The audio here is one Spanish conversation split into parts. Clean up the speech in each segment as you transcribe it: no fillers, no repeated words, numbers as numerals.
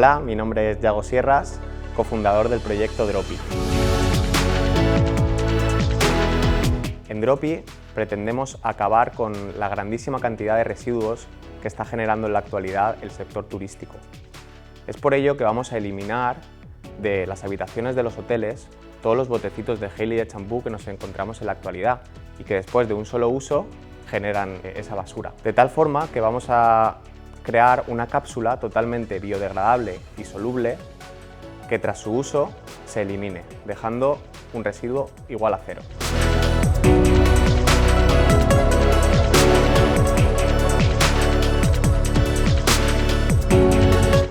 Hola, mi nombre es Yago Sierras, cofundador del proyecto Dropi. En Dropi pretendemos acabar con la grandísima cantidad de residuos que está generando en la actualidad el sector turístico. Es por ello que vamos a eliminar de las habitaciones de los hoteles todos los botecitos de gel y de champú que nos encontramos en la actualidad y que después de un solo uso generan esa basura. De tal forma que vamos a crear una cápsula totalmente biodegradable y soluble que tras su uso se elimine, dejando un residuo igual a cero.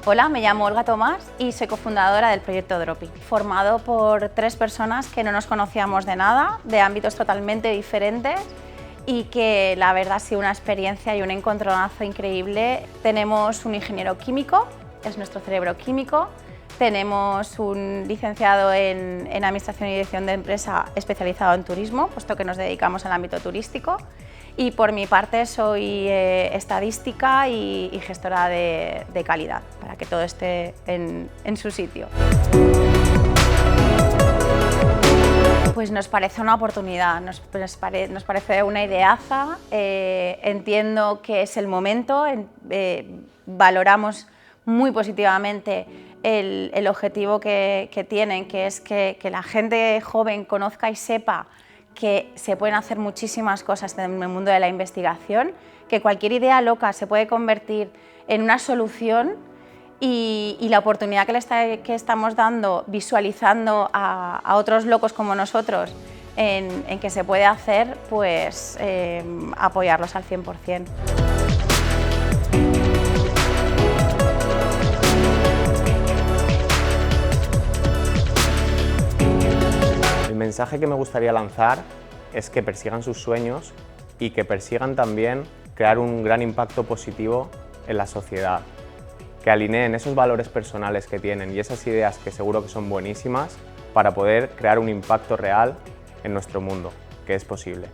Hola, me llamo Olga Tomás y soy cofundadora del proyecto Dropi, formado por 3 personas que no nos conocíamos de nada, de ámbitos totalmente diferentes y que la verdad ha sido una experiencia y un encontronazo increíble. Tenemos un ingeniero químico, es nuestro cerebro químico, tenemos un licenciado en Administración y Dirección de Empresa especializado en turismo, puesto que nos dedicamos al ámbito turístico, y por mi parte soy estadística y gestora de calidad, para que todo esté en su sitio. Pues nos parece una oportunidad, nos parece una ideaza, entiendo que es el momento, valoramos muy positivamente el objetivo que tienen, que es que la gente joven conozca y sepa que se pueden hacer muchísimas cosas en el mundo de la investigación, que cualquier idea loca se puede convertir en una solución y la oportunidad que estamos dando, visualizando a otros locos como nosotros en que se puede hacer, pues apoyarlos al 100%. El mensaje que me gustaría lanzar es que persigan sus sueños y que persigan también crear un gran impacto positivo en la sociedad, que alineen esos valores personales que tienen y esas ideas que seguro que son buenísimas para poder crear un impacto real en nuestro mundo, que es posible.